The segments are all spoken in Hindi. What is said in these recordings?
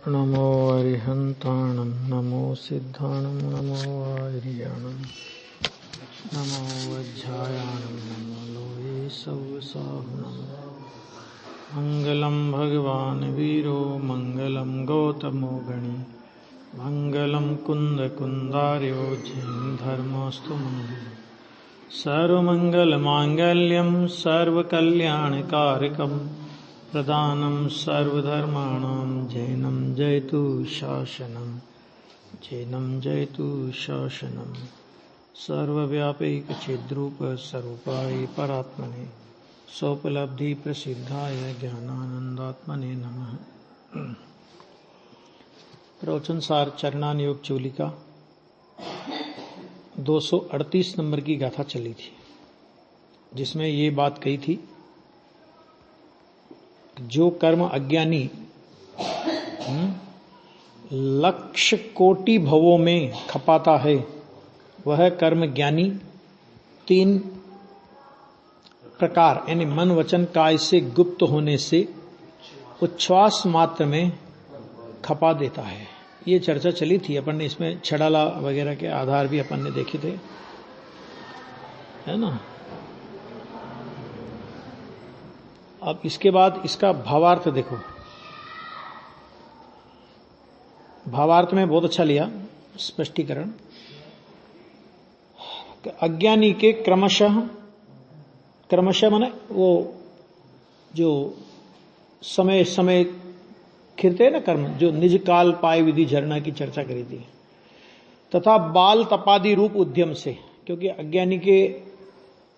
नमो अरिहन्ताणं नमो सिद्धाणं नमो आर्याणं नमो वज्रायाणं नमो लोये सव्यसाहुनं मङ्गलं भगवान् वीरो मङ्गलं गौतमो गणी मङ्गलं कुन्दकुन्दार्यो जैनधर्मोऽस्तु मङ्गलम् सर्वमङ्गलमाङ्गल्यं सर्वकल्याणकारकं प्रदानं सर्वधर्माणां जैनं जयतु शासनं जैनं जयतु शासनं सर्वव्यापैकचिद्रूप स्वरूपाय परात्मने सोपलब्धि प्रसिद्धाय ज्ञानानंदात्मने नमः। प्रवचन सार चरणान योग चूलिका 238 नंबर की गाथा चली थी, जिसमें ये बात कही थी जो कर्म अज्ञानी लक्ष्य कोटि भवों में खपाता है, वह कर्म ज्ञानी 3 प्रकार यानी मन वचन काय से गुप्त होने से उच्छ्वास मात्र में खपा देता है। ये चर्चा चली थी अपन ने, इसमें छड़ाला वगैरह के आधार भी अपन ने देखे थे, है ना। अब इसके बाद इसका भावार्थ देखो। भावार्थ में बहुत अच्छा लिया स्पष्टीकरण। अज्ञानी के क्रमशः माने वो जो समय समय खिरते हैं ना कर्म, जो निज काल पाए विधि झरना की चर्चा करी थी, तथा बाल तपादि रूप उद्यम से, क्योंकि अज्ञानी के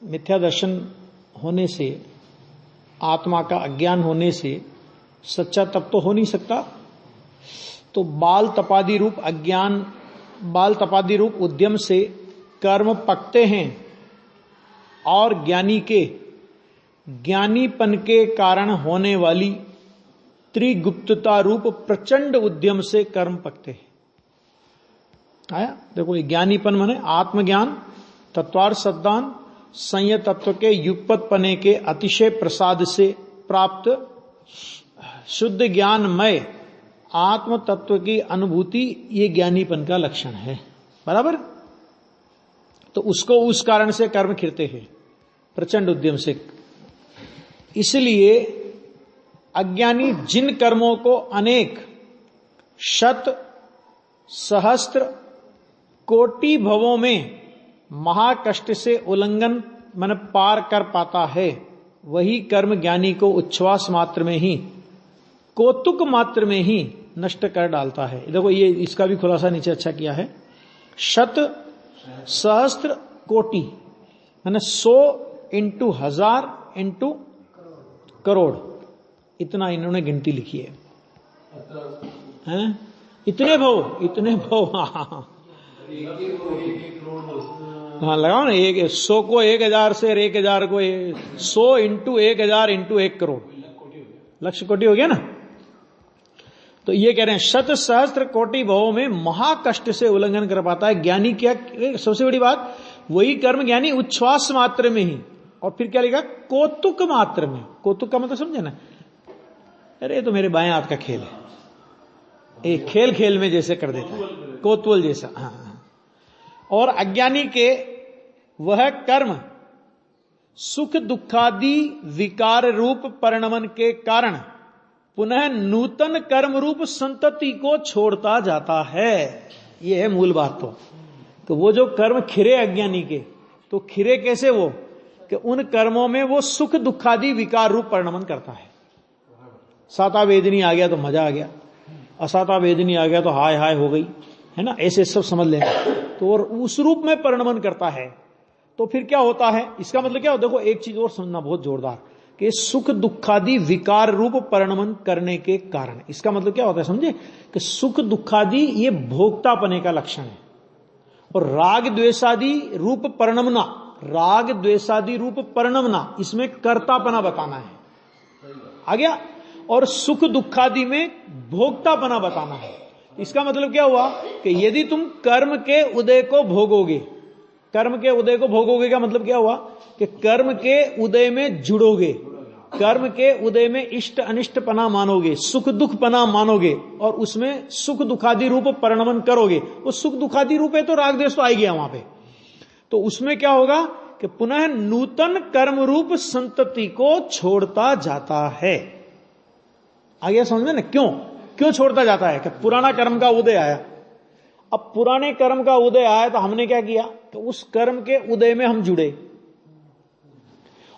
मिथ्या दर्शन होने से, आत्मा का अज्ञान होने से सच्चा तप तो हो नहीं सकता, तो बाल तपादि रूप अज्ञान, बाल तपादि रूप उद्यम से कर्म पकते हैं और ज्ञानी के ज्ञानीपन के कारण होने वाली त्रिगुप्तता रूप प्रचंड उद्यम से कर्म पकते हैं। आया देखो, ये ज्ञानीपन माने आत्मज्ञान, तत्वार्थ सद्दान, संयत तत्व के युगपत पने के अतिशय प्रसाद से प्राप्त शुद्ध ज्ञानमय आत्म तत्व की अनुभूति, ये ज्ञानीपन का लक्षण है, बराबर। तो उसको उस कारण से कर्म खिरते हैं प्रचंड उद्यम से। इसलिए अज्ञानी जिन कर्मों को अनेक शत सहस्त्र कोटि भवों में महाकष्ट से उल्लंघन मन पार कर पाता है, वही कर्म ज्ञानी को उच्छ्वास मात्र में ही, कौतुक मात्र में ही नष्ट कर डालता है। देखो, ये इसका भी खुलासा नीचे अच्छा किया है। शत सहस्त्र कोटि माने 100 इंटू 1000 इंटू करोड़, इतना इन्होंने गिनती लिखी है, हैं? इतने भव हाँ लगाओ ना, 100 को 1000 से, 1000 को 100 इंटू 1000 इंटू 1 करोड़, लक्ष्य कोटि हो गया ना। तो ये कह रहे हैं शत सहस्त्र कोटि भवों में महाकष्ट से उल्लंघन कर पाता है ज्ञानी। क्या सबसे बड़ी बात, वही कर्म ज्ञानी उच्छ्वास मात्र में ही, और फिर क्या लिखा, कौतुक मात्र में। कौतुक का मतलब समझे ना, अरे तो मेरे बाएं हाथ का खेल है, एक खेल खेल में जैसे कर देता है, कौतूहल जैसा। हाँ। और अज्ञानी के वह कर्म सुख दुखादि विकार रूप परिणमन के कारण पुनः नूतन कर्म रूप संतति को छोड़ता जाता है। यह है मूल बात। तो वो जो कर्म खिरे अज्ञानी के, तो खिरे कैसे वो, कि उन कर्मों में वो सुख दुखादि विकार रूप परिणमन करता है। साता वेदनी आ गया तो मजा आ गया, असाता वेदनी आ गया तो हाय हाय हो गई, है ना, ऐसे सब समझ लेंगे। तो और उस रूप में परिणमन करता है। तो फिर क्या होता है, इसका मतलब क्या हो, देखो एक चीज और समझना बहुत जोरदार, कि सुख दुखादि विकार रूप परिणमन करने के कारण, इसका मतलब क्या होता है समझे, कि सुख दुखादि ये भोक्तापने का लक्षण है, और राग द्वेषादि रूप परिणमना, राग द्वेषादि रूप परिणमना, इसमें कर्तापना बताना है, आ गया। और सुख दुखादि में भोक्तापना बताना है। इसका मतलब क्या हुआ, कि यदि तुम कर्म के उदय को भोगोगे, कर्म के उदय को भोगोगे का मतलब क्या हुआ, कि कर्म के उदय में जुड़ोगे, कर्म के उदय में इष्ट अनिष्ट पना मानोगे, सुख दुख पना मानोगे और उसमें सुख दुखादि रूप परिणमन करोगे, वो सुख दुखादि रूप है तो राग द्वेष तो आ गया वहां पे। तो उसमें क्या होगा कि पुनः नूतन कर्म रूप संतति को छोड़ता जाता है। आ गया समझ में ना? क्यों छोड़ता जाता है? कि पुराना कर्म का उदय आया। अब पुराने कर्म का उदय आया तो हमने क्या किया? तो उस कर्म के उदय में हम जुड़े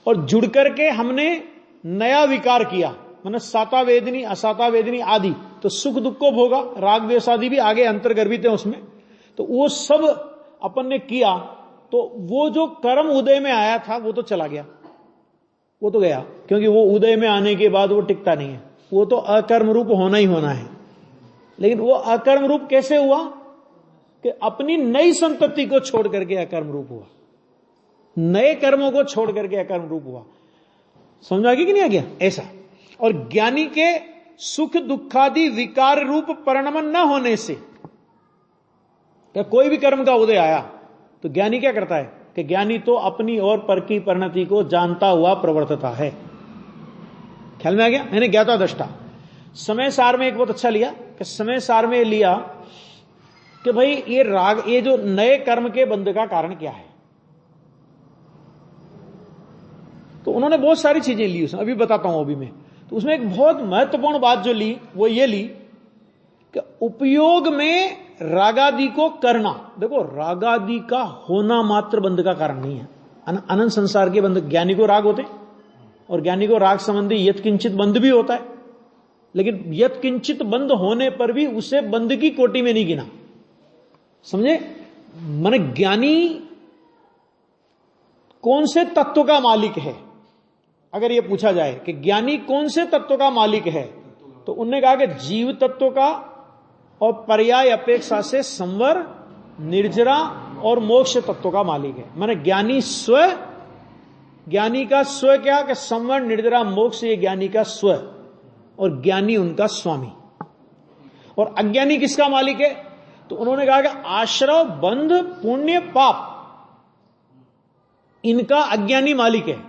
और जुड़ करके हमने नया विकार किया, मतलब साता वेदनी असाता वेदनी आदि, तो सुख दुख को भोगा, राग द्वेष आदि भी आगे अंतर्गर्भित है उसमें। तो वो सब अपन ने किया, तो वो जो कर्म उदय में आया था वो तो चला गया, वो तो गया, क्योंकि वो उदय में आने के बाद वो टिकता नहीं है, वो तो अकर्म रूप होना ही होना है। लेकिन वो अकर्म रूप कैसे हुआ? कि अपनी नई संतति को छोड़ करके अकर्म रूप हुआ, नए कर्मों को छोड़ करके अकर्म रूप हुआ। समझ आ गया कि नहीं आ गया? ऐसा। और ज्ञानी के सुख दुखादि विकार रूप परिणमन न होने से, क्या कोई भी कर्म का उदय आया तो ज्ञानी क्या करता है? कि ज्ञानी तो अपनी और पर की परिणति को जानता हुआ प्रवर्तता है। ख्याल में आ गया? मैंने ज्ञाता दृष्टा समय सार में एक बहुत अच्छा लिया कि समय सार में लिया कि भाई ये राग, ये जो नए कर्म के बंध का कारण क्या है, तो उन्होंने बहुत सारी चीजें ली उसमें, अभी बताता हूं अभी मैं। तो उसमें एक बहुत महत्वपूर्ण बात जो ली वो ये ली कि उपयोग में रागादि को करना। देखो, रागादि का होना मात्र बंध का कारण नहीं है, अनंत संसार के बंध। ज्ञानी को राग होते और ज्ञानी को राग संबंधी यत्किंचित बंध भी होता है, लेकिन यत्किंचित बंध होने पर भी उसे बंध की कोटि में नहीं गिना। समझे? माने ज्ञानी कौन से तत्व का मालिक है, अगर यह पूछा जाए कि ज्ञानी कौन से तत्व का मालिक है, तो उन्होंने कहा कि जीव तत्व का और पर्याय अपेक्षा से संवर, निर्जरा और मोक्ष तत्व का मालिक है। माने ज्ञानी स्व, ज्ञानी का स्व क्या? कि संवर, निर्जरा, मोक्ष, ये ज्ञानी का स्व और ज्ञानी उनका स्वामी। और अज्ञानी किसका मालिक है? तो उन्होंने कहा कि आश्रव, बंध, पुण्य, पाप, इनका अज्ञानी मालिक है,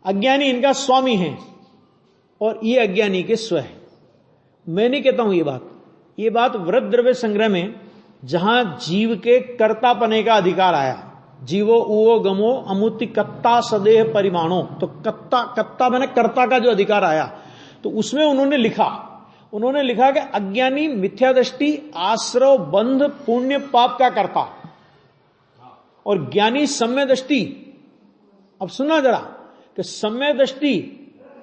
अज्ञानी इनका स्वामी है और ये अज्ञानी के स्व है। मैं नहीं कहता हूं ये बात व्रत द्रव्य संग्रह में, जहां जीव के कर्तापने का अधिकार आया, जीवो उवो गमो अमुति कत्ता सदेह परिमाणो, तो कत्ता मैंने कर्ता का जो अधिकार आया, तो उसमें उन्होंने लिखा कि अज्ञानी मिथ्या दृष्टि, आश्रव, बंध, पुण्य, पाप का कर्ता और ज्ञानी सम्य दृष्टि। अब सुनना जरा कि सम्य दृष्टि,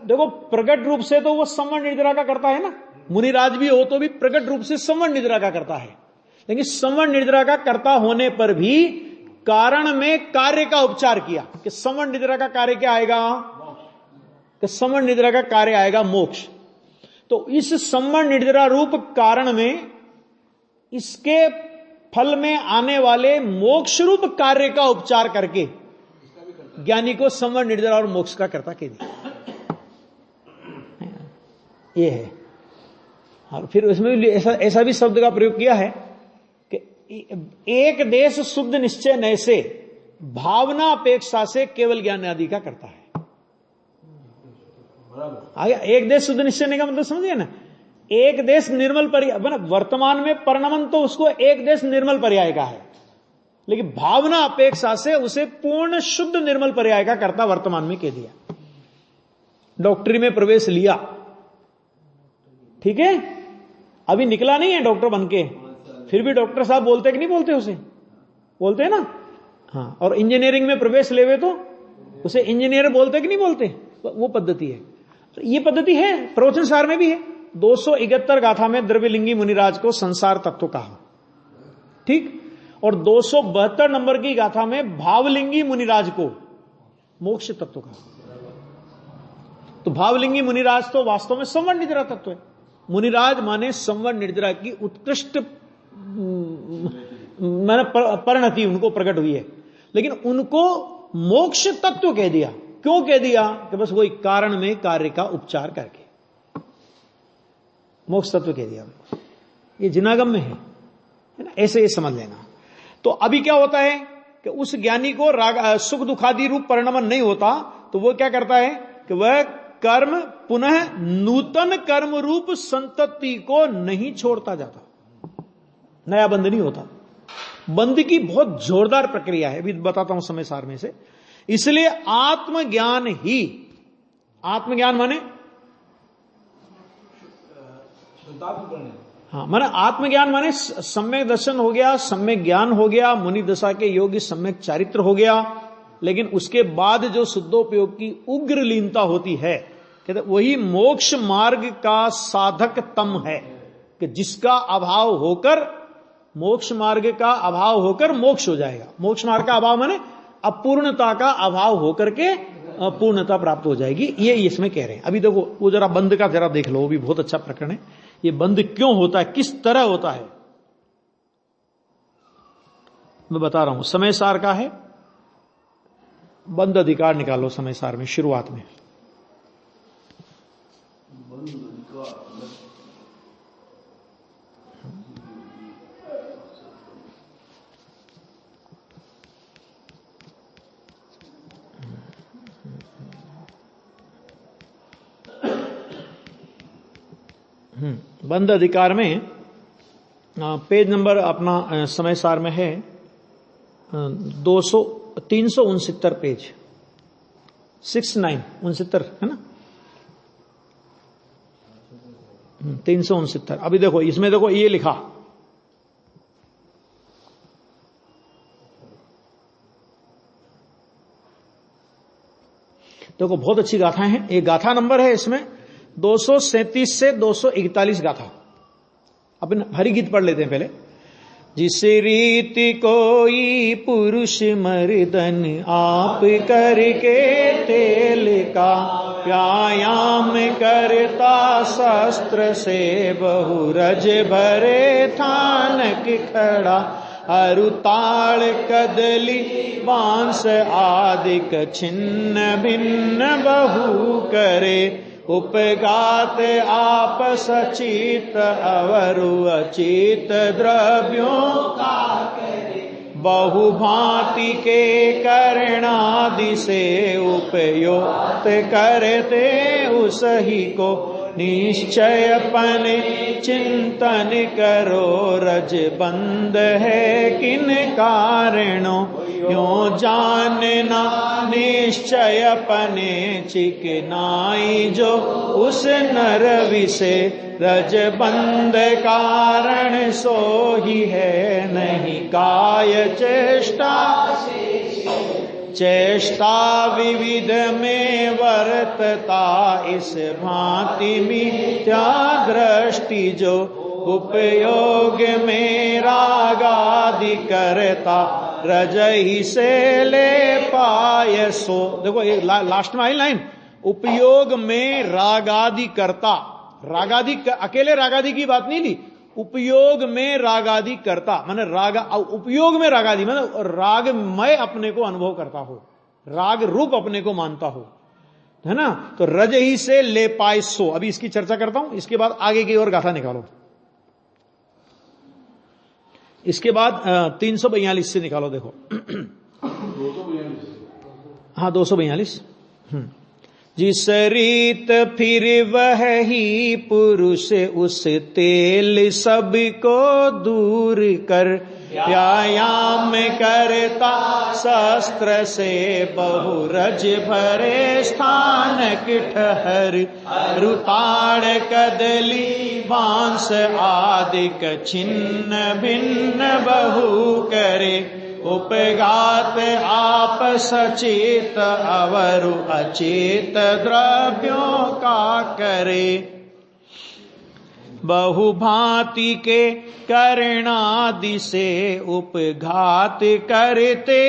देखो प्रकट रूप से तो वो संवर निर्जरा का करता है ना, मुनिराज भी हो तो भी प्रकट रूप से संवर निर्जरा का करता है, लेकिन संवर निर्जरा का कर्ता होने पर भी कारण में कार्य का उपचार किया कि संवर निर्जरा का कार्य क्या आएगा? कि संवर निर्जरा का कार्य आएगा मोक्ष। तो इस संवर निर्जरा रूप कारण में इसके फल में आने वाले मोक्ष रूप कार्य का उपचार करके ज्ञानी को संवर निर्जरा और मोक्ष का कर्ता कह दिया। ये है। और फिर उसमें भी ऐसा भी शब्द का प्रयोग किया है कि एक देश शुद्ध निश्चय नय से भावना अपेक्षा से केवल ज्ञान आदि का करता है। आगे एक देश शुद्ध निश्चय का मतलब समझिए ना, एक देश निर्मल पर्याय, वर्तमान में परिणमन तो उसको एक देश निर्मल पर्याय का है, लेकिन भावना अपेक्षा से उसे पूर्ण शुद्ध निर्मल पर्याय का कर्ता वर्तमान में कह दिया। डॉक्टरी में प्रवेश लिया, ठीक है, अभी निकला नहीं है डॉक्टर बनके, फिर भी डॉक्टर साहब बोलते कि नहीं बोलते? उसे बोलते हैं ना। हाँ, और इंजीनियरिंग में प्रवेश लेवे तो उसे इंजीनियर बोलते कि नहीं बोलते? वो पद्धति है। ये पद्धति है, प्रवचन सार में भी है। 271 गाथा में द्रव्यलिंगी मुनिराज को संसार तत्व कहा, ठीक, और 272 नंबर की गाथा में भावलिंगी मुनिराज को मोक्ष तत्व कहा। तो भावलिंगी मुनिराज तो वास्तव में संवर निर्जरा तत्व है। मुनिराज माने संवर निर्जरा की उत्कृष्ट माने परिणति उनको प्रकट हुई है, लेकिन उनको मोक्ष तत्व कह दिया। क्यों कह दिया? कि बस वही कारण में कार्य का उपचार करके मोक्ष तत्व कह दिया। ये जिनागम में है ना, ऐसे ये समझ लेना। तो अभी क्या होता है कि उस ज्ञानी को राग सुख दुखादि रूप परिणमन नहीं होता, तो वो क्या करता है कि वह कर्म पुनः नूतन कर्म रूप संतति को नहीं छोड़ता जाता, नया बंध नहीं होता। बंध की बहुत जोरदार प्रक्रिया है, अभी बताता हूं समय सार में से। इसलिए आत्मज्ञान ही, आत्मज्ञान माने हाँ, माने आत्मज्ञान माने सम्यक दर्शन हो गया, सम्यक ज्ञान हो गया, मुनि दशा के योगी सम्यक चारित्र हो गया। लेकिन उसके बाद जो शुद्धोपयोग की उग्र लीनता होती है, कहते वही मोक्ष मार्ग का साधक तम है, कि जिसका अभाव होकर, मोक्ष मार्ग का अभाव होकर मोक्ष हो जाएगा। मोक्ष मार्ग का अभाव माने अपूर्णता का अभाव होकर के पूर्णता प्राप्त हो जाएगी, ये इसमें कह रहे हैं। अभी देखो वो जरा बंध का जरा देख लो, वो भी बहुत अच्छा प्रकरण है। ये बंध क्यों होता है, किस तरह होता है, मैं बता रहा हूं। समय सार का है, बंध अधिकार निकालो समय सार में शुरुआत में। बंध अधिकार में पेज नंबर अपना समय सार में है 369 पेज 69 है ना, 369। अभी देखो इसमें देखो ये लिखा, देखो बहुत अच्छी गाथा है। एक गाथा नंबर है इसमें 237 से 241 गाथा। अपन हरिगीत पढ़ लेते हैं पहले। जिस रीति कोई पुरुष मर्दन आप करके तेल का व्यायाम करता, शस्त्र से बहुरज भरे थानक खड़ा, अरुताड़ कदली बांस आदिक छिन्न भिन्न बहु करे, उपगात आप सचित अवरु अचित द्रव्यों का करे, बहुभांति के करणादि से उपयोग करते, उसही को निश्चय अपने चिंतन करो, रज बंद है किन कारणों, यो जानना निश्चय अपने चिकनाई, जो उस नर विषे रज बंद कारण सो ही है, नहीं काय चेष्टा चेष्टा विविध में वर्तता, इस भांति मिथ्या दृष्टि जो उपयोग में रागादि करता, रजही से ले पाय सो। देखो ये लास्ट में आई लाइन, उपयोग में रागादि करता, रागादि अकेले रागादि की बात नहीं ली, उपयोग में रागादि करता माने राग, उपयोग में रागादि माने रागमय अपने को अनुभव करता हो, राग रूप अपने को मानता हो, है ना। तो रज ही से ले पाए सो। अभी इसकी चर्चा करता हूं, इसके बाद आगे की ओर गाथा निकालो। इसके बाद 342 से निकालो। देखो 242। जिस रीत फिर वह ही पुरुष उस तेल सबको दूर कर, व्यायाम करता, शस्त्र से बहुरज भरे स्थान ठहर, रुताड़ कदली बांस आदिक छिन्न भिन्न बहु करे, उपगात आप सचेत अवरु अचेत द्रव्यों का करे, बहुभांति के करणादि से उपघात करते,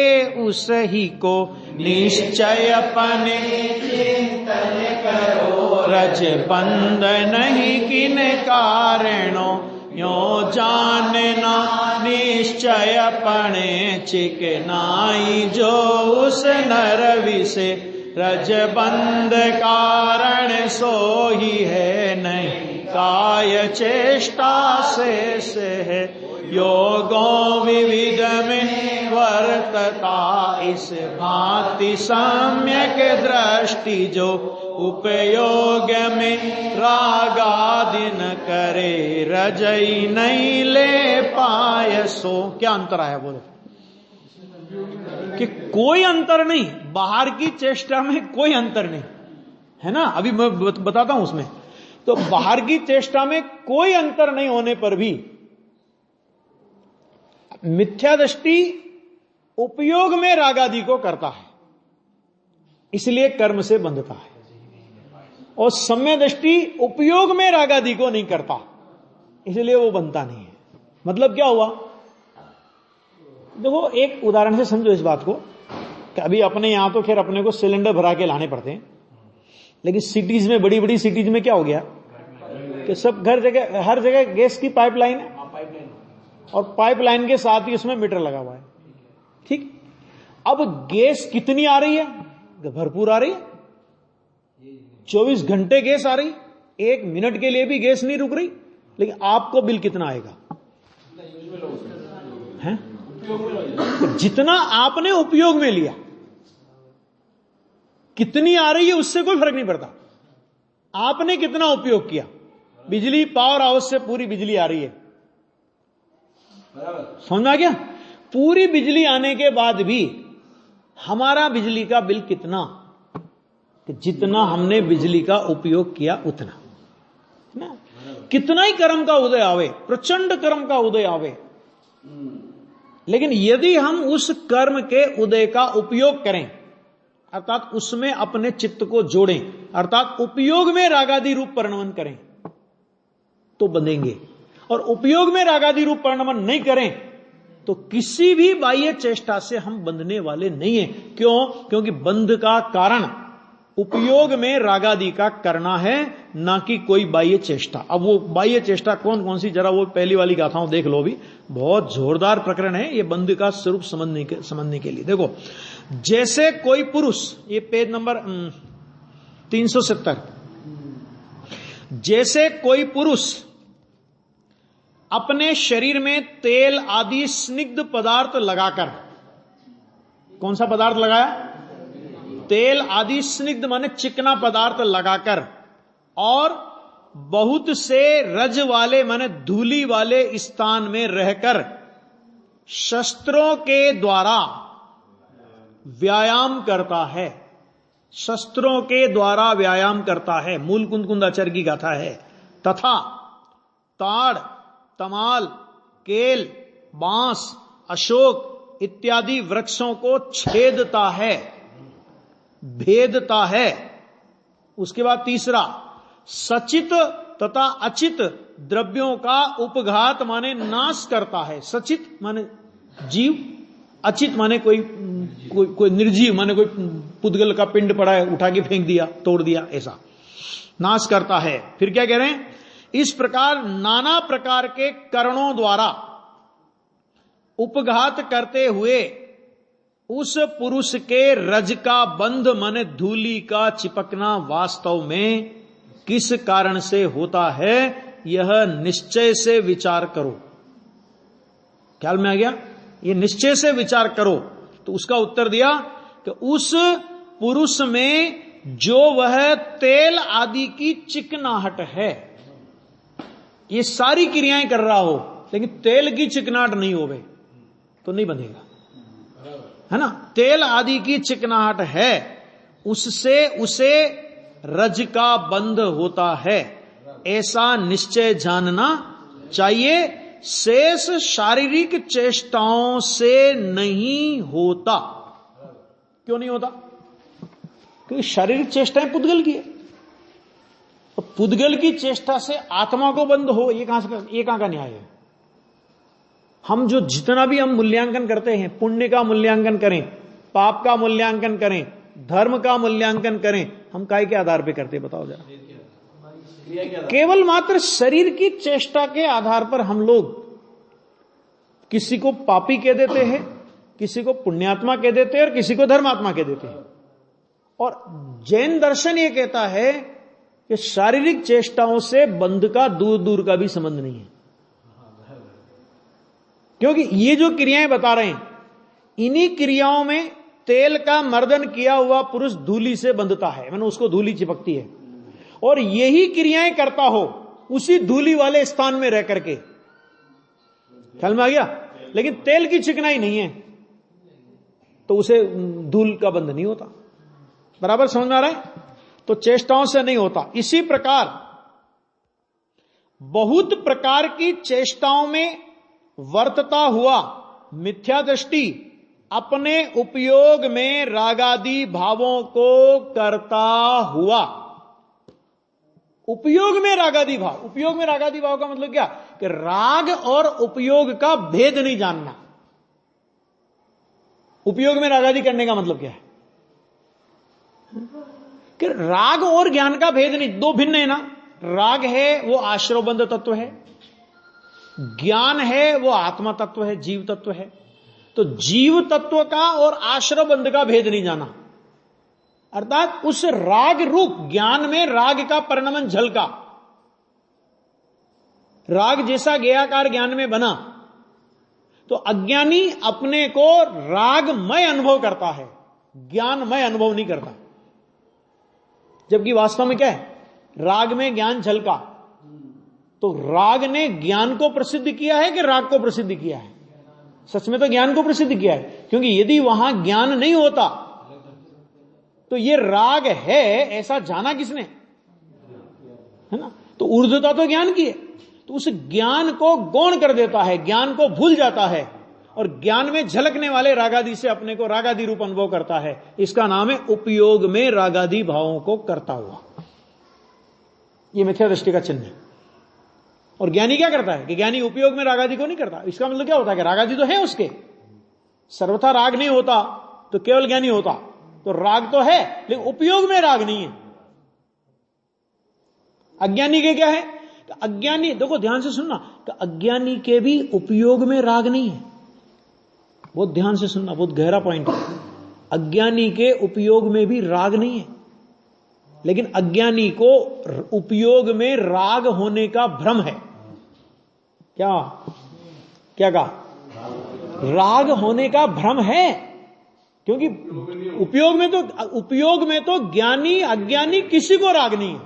उसही को निश्चय अपने चिंतन करो, रज बंद नहीं किन कारणों, यो जानना निश्चय अपने चिकनाई, जो उस नर विषे रज बंद कारण सो ही है, नहीं काय चेष्टा शेष है, योगों विविध में वर्तता, इस भांति सम्यक दृष्टि जो उपयोग में रागादि न करे, रजई नहीं ले पाए सो। क्या अंतर आया बोलो? कि कोई अंतर नहीं, बाहर की चेष्टा में कोई अंतर नहीं है ना। अभी मैं बताता हूं उसमें। तो बाहर की चेष्टा में कोई अंतर नहीं होने पर भी मिथ्या दृष्टि उपयोग में रागादि को करता है, इसलिए कर्म से बंधता है। और सम्य दृष्टि उपयोग में रागादि को नहीं करता, इसलिए वो बनता नहीं है। मतलब क्या हुआ? देखो एक उदाहरण से समझो इस बात को कि अभी अपने यहां तो खैर अपने को सिलेंडर भरा के लाने पड़ते हैं, लेकिन सिटीज में, बड़ी बड़ी सिटीज में क्या हो गया कि सब घर जगह, हर जगह गैस की पाइपलाइन है, और पाइपलाइन के साथ ही उसमें मीटर लगा हुआ है। ठीक, अब गैस कितनी आ रही है? भरपूर आ रही है, 24 घंटे गैस आ रही, 1 मिनट के लिए भी गैस नहीं रुक रही। लेकिन आपको बिल कितना आएगा? हैं? जितना आपने उपयोग में लिया, कितनी आ रही है उससे कोई फर्क नहीं पड़ता। आपने कितना उपयोग किया, बिजली पावर हाउस से पूरी बिजली आ रही है, समझ आ गया? पूरी बिजली आने के बाद भी हमारा बिजली का बिल कितना? कि जितना हमने बिजली का उपयोग किया उतना ना। कितना ही कर्म का उदय आवे, प्रचंड कर्म का उदय आवे, लेकिन यदि हम उस कर्म के उदय का उपयोग करें, अर्थात उसमें अपने चित्त को जोड़ें, अर्थात उपयोग में रागादि रूप परिणमन करें, तो बंधेंगे। और उपयोग में रागादि रूप परिणमन नहीं करें तो किसी भी बाह्य चेष्टा से हम बंधने वाले नहीं है। क्यों? क्योंकि बंध का कारण उपयोग में रागादि का करना है, ना कि कोई बाह्य चेष्टा। अब वो बाह्य चेष्टा कौन कौन सी, जरा वो पहली वाली गाथाओं देख लो। भी बहुत जोरदार प्रकरण है ये बंध का स्वरूप समझने के लिए। देखो, जैसे कोई पुरुष, ये पेज नंबर 370, जैसे कोई पुरुष अपने शरीर में तेल आदि स्निग्ध पदार्थ लगाकर, कौन सा पदार्थ लगाया? तेल आदि स्निग्ध माने चिकना पदार्थ लगाकर, और बहुत से रज वाले माने धूली वाले स्थान में रहकर शस्त्रों के द्वारा व्यायाम करता है, शस्त्रों के द्वारा व्यायाम करता है। मूल कुंदकुंदाचार्य की गाथा है। तथा ताड़, तमाल, केल, बांस, अशोक इत्यादि वृक्षों को छेदता है, भेदता है। उसके बाद तीसरा, सचित तथा अचित द्रव्यों का उपघात माने नाश करता है। सचित माने जीव, अचित माने कोई निर्जीव, माने कोई पुद्गल का पिंड पड़ा है, उठा के फेंक दिया, तोड़ दिया, ऐसा नाश करता है। फिर क्या कह रहे हैं? इस प्रकार नाना प्रकार के करणों द्वारा उपघात करते हुए उस पुरुष के रज का बंध माने धूलि का चिपकना वास्तव में किस कारण से होता है, यह निश्चय से विचार करो। ख्याल में आ गया? ये निश्चय से विचार करो। तो उसका उत्तर दिया कि उस पुरुष में जो वह तेल आदि की चिकनाहट है, ये सारी क्रियाएं कर रहा हो, लेकिन तेल की चिकनाहट नहीं होवे तो नहीं बनेगा, है ना। तेल आदि की चिकनाहट है, उससे उसे रज का बंध होता है, ऐसा निश्चय जानना चाहिए। शेष शारीरिक चेष्टाओं से नहीं होता। क्यों नहीं होता? क्योंकि शारीरिक चेष्टाएं पुद्गल की है। तो पुद्गल की चेष्टा से आत्मा को बंध हो, ये कहां का न्याय है? हम जो जितना भी हम मूल्यांकन करते हैं, पुण्य का मूल्यांकन करें, पाप का मूल्यांकन करें, धर्म का मूल्यांकन करें, हम काय के आधार पे करते बताओ जरा? केवल मात्र शरीर की चेष्टा के आधार पर हम लोग किसी को पापी कह देते हैं, किसी को पुण्यात्मा कह देते हैं और किसी को धर्मात्मा कह देते हैं। और जैन दर्शन ये कहता है कि शारीरिक चेष्टाओं से बंध का दूर दूर का भी संबंध नहीं है, क्योंकि ये जो क्रियाएं बता रहे हैं, इन्हीं क्रियाओं में तेल का मर्दन किया हुआ पुरुष धूली से बंधता है, मैंने उसको धूली चिपकती है, और यही क्रियाएं करता हो उसी धूली वाले स्थान में रह करके, ख्याल में आ गया। लेकिन तेल की चिकनाई नहीं है तो उसे धूल का बंध नहीं होता। बराबर समझ में आ रहा है? तो चेष्टाओं से नहीं होता। इसी प्रकार बहुत प्रकार की चेष्टाओं में वर्तता हुआ मिथ्या दृष्टि अपने उपयोग में रागादि भावों को करता हुआ, उपयोग में रागादि भाव, उपयोग में रागादि भाव का मतलब क्या कि राग और उपयोग का भेद नहीं जानना। उपयोग में रागादि करने का मतलब क्या है कि राग और ज्ञान का भेद नहीं, दो भिन्न है ना। राग है वो आश्रवबंध तत्व है, ज्ञान है वो आत्मा तत्व है, जीव तत्व है। तो जीव तत्व का और आश्रवबंध का भेद नहीं जाना, अर्थात उस राग रूप ज्ञान में राग का परिणमन झलका, राग जैसा ज्ञेयाकार ज्ञान में बना, तो अज्ञानी अपने को रागमय अनुभव करता है, ज्ञानमय अनुभव नहीं करता। जबकि वास्तव में क्या है, राग में ज्ञान झलका, तो राग ने ज्ञान को प्रसिद्ध किया है कि राग को प्रसिद्ध किया है? सच में तो ज्ञान को प्रसिद्ध किया है, क्योंकि यदि वहां ज्ञान नहीं होता तो ये राग है ऐसा जाना किसने, है ना। तो ऊर्ध्वता तो ज्ञान की है, तो उस ज्ञान को गौण कर देता है, ज्ञान को भूल जाता है और ज्ञान में झलकने वाले रागादि से अपने को रागादि रूप अनुभव करता है। इसका नाम है उपयोग में रागादि भावों को करता हुआ। यह मिथ्या दृष्टि का चिन्ह है। और ज्ञानी क्या करता है कि ज्ञानी उपयोग में रागादि को नहीं करता। इसका मतलब क्या होता है कि रागादि तो है उसके, सर्वथा राग नहीं होता तो केवल ज्ञानी होता, तो राग तो है लेकिन उपयोग में राग नहीं है। अज्ञानी के क्या है, अज्ञानी, देखो ध्यान से सुनना, कि अज्ञानी के भी उपयोग में राग नहीं है। बहुत ध्यान से सुनना, बहुत गहरा पॉइंट है। अज्ञानी के उपयोग में भी राग नहीं है, लेकिन अज्ञानी को उपयोग में राग होने का भ्रम है। क्या क्या कहा, राग होने का भ्रम है, क्योंकि उपयोग में तो ज्ञानी अज्ञानी किसी को राग नहीं है,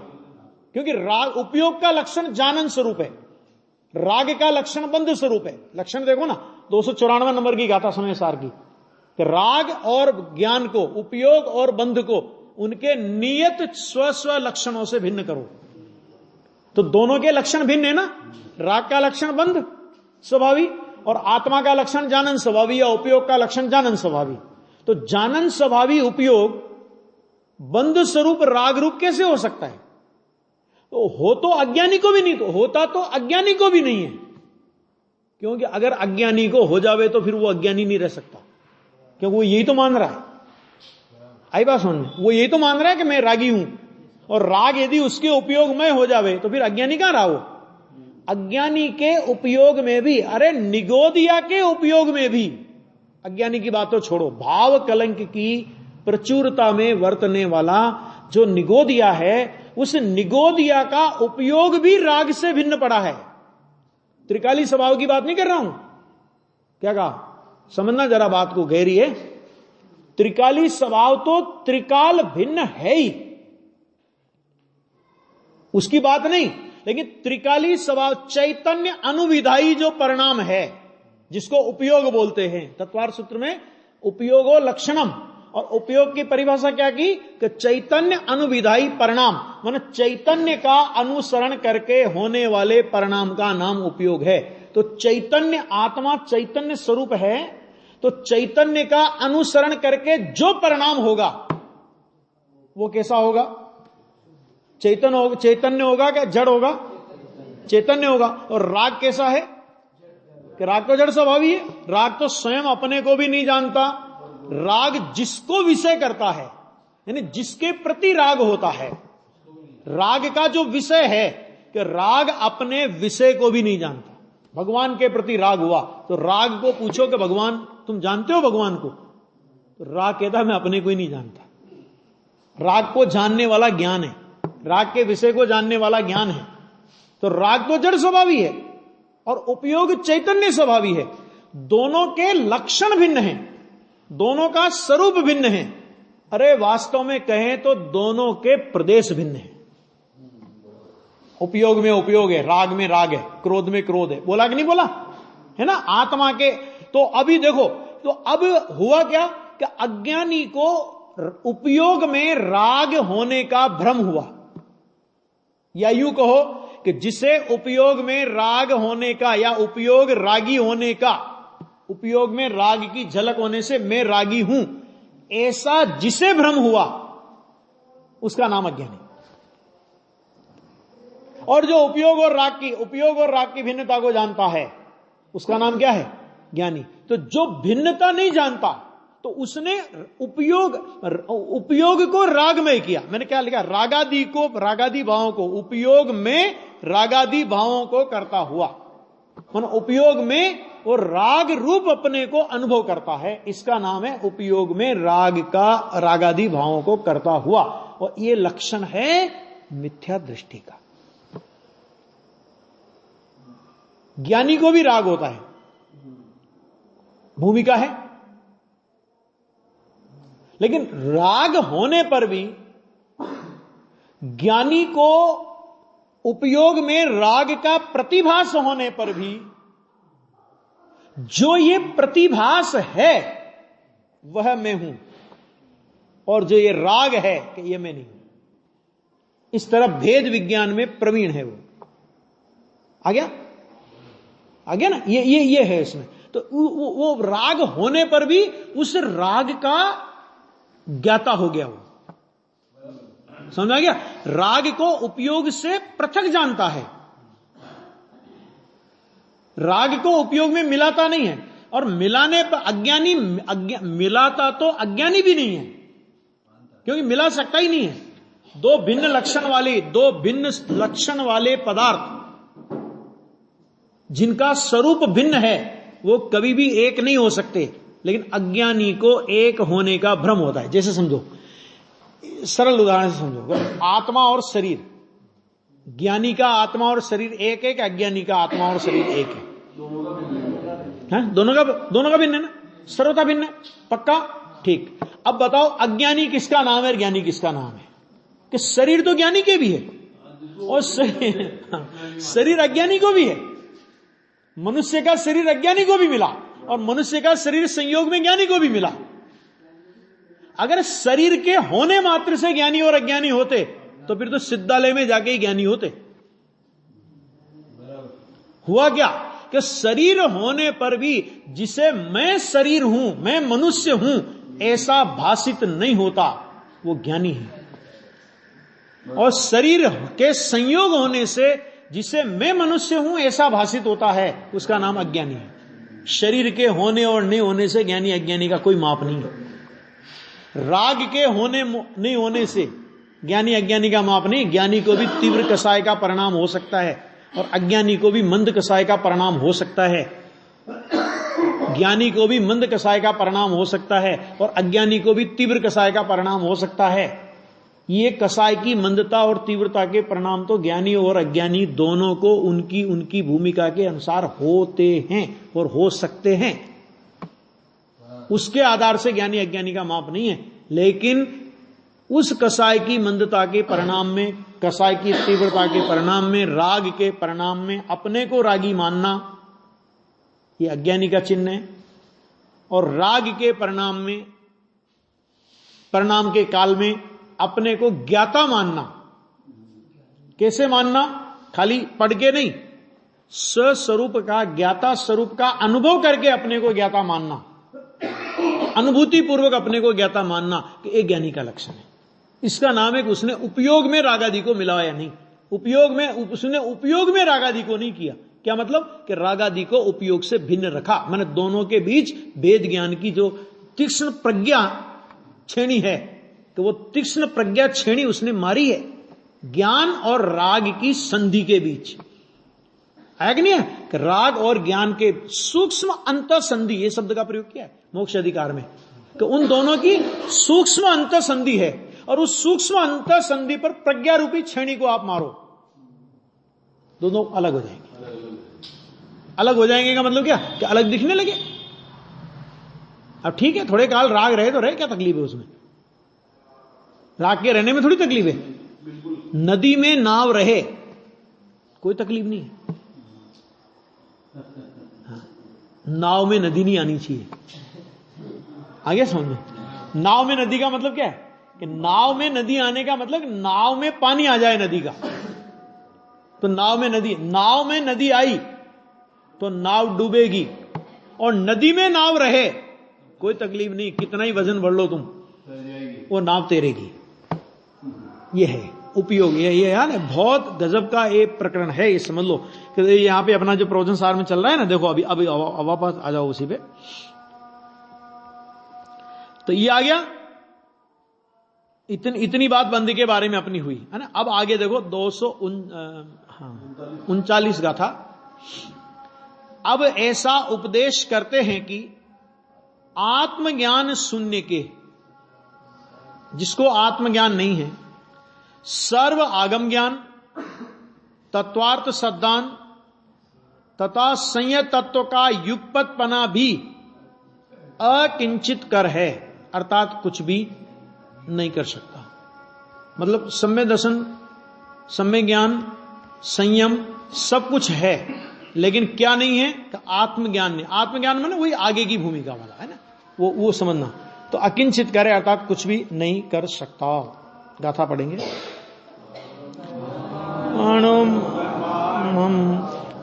क्योंकि राग, उपयोग का लक्षण जानन स्वरूप है, राग का लक्षण बंध स्वरूप है। लक्षण देखो ना 294 नंबर की गाथा समय सार की, कि राग और ज्ञान को, उपयोग और बंध को उनके नियत स्व लक्षणों से भिन्न करो। तो दोनों के लक्षण भिन्न है ना, राग का लक्षण बंध स्वभावी और आत्मा का लक्षण जानन स्वभावी या उपयोग का लक्षण जानन स्वभावी। तो जानन स्वभावी उपयोग बंध स्वरूप राग रूप कैसे हो सकता है? तो हो तो अज्ञानी को भी नहीं, तो होता तो अज्ञानी को भी नहीं है, क्योंकि अगर अज्ञानी को हो जावे तो फिर वो अज्ञानी नहीं रह सकता, क्योंकि वो यही तो मान रहा है। आई बात समझ में? वो यही तो मान रहा है कि मैं रागी हूं, और राग यदि उसके उपयोग में हो जावे तो फिर अज्ञानी कहां रहा वो? अज्ञानी के उपयोग में भी, अरे निगोदिया के उपयोग में भी, अज्ञानी की बात तो छोड़ो, भाव कलंक की प्रचुरता में वर्तने वाला जो निगोदिया है, उस निगोदिया का उपयोग भी राग से भिन्न पड़ा है। त्रिकाली स्वभाव की बात नहीं कर रहा हूं। क्या कहा, समझना जरा बात को, गहरी है। त्रिकाली स्वभाव तो त्रिकाल भिन्न है ही, उसकी बात नहीं, लेकिन त्रिकाली स्वभाव चैतन्य अनुविधायी जो परिणाम है, जिसको उपयोग बोलते हैं, तत्वार्थ सूत्र में उपयोगो लक्षणम, और उपयोग की परिभाषा क्या की कि चैतन्य अनुविधायी परिणाम, माने चैतन्य का अनुसरण करके होने वाले परिणाम का नाम उपयोग है। तो चैतन्य आत्मा चैतन्य स्वरूप है, तो चैतन्य का अनुसरण करके जो परिणाम होगा वो कैसा होगा? चैतन्य होगा क्या जड़ होगा? चैतन्य होगा। और राग कैसा है कि राग तो जड़ स्वभावी है, राग तो स्वयं अपने को भी नहीं जानता। राग जिसको विषय करता है, यानी जिसके प्रति राग होता है, राग का जो विषय है, कि राग अपने विषय को भी नहीं जानता। भगवान के प्रति राग हुआ तो राग को पूछो कि भगवान तुम जानते हो भगवान को? तो राग कहता मैं अपने को ही नहीं जानता। राग को जानने वाला ज्ञान है, राग के विषय को जानने वाला ज्ञान है। तो राग तो जड़ स्वभावी है और उपयोग चैतन्य स्वभावी है। दोनों के लक्षण भिन्न हैं, दोनों का स्वरूप भिन्न है। अरे वास्तव में कहें तो दोनों के प्रदेश भिन्न हैं। उपयोग में उपयोग है, राग में राग है, क्रोध में क्रोध है। बोला कि नहीं बोला है ना? आत्मा के तो अभी देखो, तो अब हुआ क्या कि अज्ञानी को उपयोग में राग होने का भ्रम हुआ, या यूं कहो कि जिसे उपयोग में राग होने का या उपयोग रागी होने का, उपयोग में राग की झलक होने से मैं रागी हूं, ऐसा जिसे भ्रम हुआ उसका नाम अज्ञानी। और जो उपयोग और राग की भिन्नता को जानता है उसका नाम क्या है? ज्ञानी। तो जो भिन्नता नहीं जानता तो उसने उपयोग को राग में किया। मैंने क्या लिखा? रागादि भावों को उपयोग में रागादि भावों को करता हुआ, मन उपयोग में वो राग रूप अपने को अनुभव करता है, इसका नाम है उपयोग में रागादि भावों को करता हुआ। और ये लक्षण है मिथ्या दृष्टि का। ज्ञानी को भी राग होता है, भूमिका है, लेकिन राग होने पर भी ज्ञानी को उपयोग में राग का प्रतिभास होने पर भी जो ये प्रतिभास है वह मैं हूं, और जो ये राग है कि ये मैं नहीं हूं। इस तरह भेद विज्ञान में प्रवीण है वो। आ गया ना? ये है इसमें। तो वो राग होने पर भी उस राग का ज्ञाता हो गया, वो समझ आ गया? राग को उपयोग से पृथक जानता है, राग को उपयोग में मिलाता नहीं है। और मिलाने पर मिलाता तो अज्ञानी भी नहीं है, क्योंकि मिला सकता ही नहीं है। दो भिन्न लक्षण वाले पदार्थ जिनका स्वरूप भिन्न है वो कभी भी एक नहीं हो सकते, लेकिन अज्ञानी को एक होने का भ्रम होता है। जैसे समझो, सरल उदाहरण से समझो, आत्मा और शरीर, ज्ञानी का आत्मा और शरीर एक है, अज्ञानी का आत्मा और शरीर एक है? दोनों का भिन्न है ना, सर्वथा भिन्न है, पक्का? ठीक। अब बताओ अज्ञानी किसका नाम है, ज्ञानी किसका नाम है? कि शरीर तो ज्ञानी के भी है और शरीर अज्ञानी को भी है। मनुष्य का शरीर अज्ञानी को भी मिला और मनुष्य का शरीर संयोग में ज्ञानी को भी मिला। अगर शरीर के होने मात्र से ज्ञानी और अज्ञानी होते तो फिर तो सिद्धालय में जाके ही ज्ञानी होते। हुआ क्या कि शरीर होने पर भी जिसे मैं शरीर हूं, मैं मनुष्य हूं, ऐसा भाषित नहीं होता, वो ज्ञानी है। और शरीर के संयोग होने से जिसे मैं मनुष्य हूं ऐसा भाषित होता है, उसका नाम अज्ञानी है। शरीर के होने और नहीं होने से ज्ञानी अज्ञानी का कोई माप नहीं है। राग के होने नहीं होने से ज्ञानी अज्ञानी का माप नहीं। ज्ञानी को भी तीव्र कसाय का परिणाम हो सकता है और अज्ञानी को भी मंद कसाय का परिणाम हो सकता है। ज्ञानी को भी मंद कसाय का परिणाम हो सकता है और अज्ञानी को भी तीव्र कसाय का परिणाम हो सकता है। ये कसाय की मंदता और तीव्रता के परिणाम तो ज्ञानी और अज्ञानी दोनों को उनकी उनकी भूमिका के अनुसार होते हैं और हो सकते हैं। उसके आधार से ज्ञानी अज्ञानी का माप नहीं है। लेकिन उस कसाय की मंदता के परिणाम में, कसाय की तीव्रता के परिणाम में, राग के परिणाम में अपने को रागी मानना, ये अज्ञानी का चिन्ह है। और राग के परिणाम में, परिणाम के काल में अपने को ज्ञाता मानना। कैसे मानना? खाली पढ़ के नहीं, स्वस्वरूप का, ज्ञाता स्वरूप का अनुभव करके अपने को ज्ञाता मानना, अनुभूति पूर्वक अपने को ज्ञाता मानना कि एक ज्ञानी का लक्षण है। इसका नाम है कि उसने उपयोग में रागादि को मिलाया नहीं, उसने उपयोग में रागादि को नहीं किया। क्या मतलब? कि रागादि को उपयोग से भिन्न रखा। मैंने दोनों के बीच वेद ज्ञान की जो तीक्ष्ण प्रज्ञा छेड़ी है, तो वो तीक्ष्ण प्रज्ञा छेड़ी उसने मारी है ज्ञान और राग की संधि के बीच। है कि नहीं है? कि राग और ज्ञान के सूक्ष्म अंतर संधि, ये शब्द का प्रयोग किया है मोक्ष अधिकार में, कि उन दोनों की सूक्ष्म अंतर संधि है। और उस सूक्ष्म अंतर संधि पर प्रज्ञा रूपी छेड़ी को आप मारो, दोनों अलग हो जाएंगे। अलग हो जाएंगे का मतलब क्या? कि अलग दिखने लगे। अब ठीक है, थोड़े काल राग रहे तो रहे, क्या तकलीफ है उसमें? राग के रहने में थोड़ी तकलीफ है। नदी में नाव रहे कोई तकलीफ नहीं है। नाव में नदी नहीं आनी चाहिए। आगे समझ में? नाव में नदी का मतलब क्या है कि नाव में नदी आने का मतलब नाव में पानी आ जाए नदी का, तो नाव में नदी आई तो नाव डूबेगी। और नदी में नाव रहे कोई तकलीफ नहीं, कितना ही वजन भर लो तुम, वो नाव तैरेगी। ये है उपयोग। ये यार बहुत गजब का एक प्रकरण है, ये समझ लो कि यहां पे अपना जो प्रवचन सार में चल रहा है ना, देखो अभी अभी वापस आ जाओ उसी पे। तो ये आ गया, इतनी बात बंदी के बारे में अपनी हुई है ना। अब आगे देखो 239 गाथा। अब ऐसा उपदेश करते हैं कि आत्मज्ञान शून्य के, जिसको आत्मज्ञान नहीं है, सर्व आगम ज्ञान, तत्वार्थ सद्दान तथा संयत तत्व का युगपतपना भी अकिंचित कर है, अर्थात कुछ भी नहीं कर सकता। मतलब सम्य दर्शन, सम्य ज्ञान, संयम सब कुछ है, लेकिन क्या नहीं है? तो आत्मज्ञान नहीं। आत्मज्ञान माने वही आगे की भूमिका वाला है ना, वो समझना। तो अकिंचित करे अर्थात कुछ भी नहीं कर सकता। गाथा पढ़ेंगे।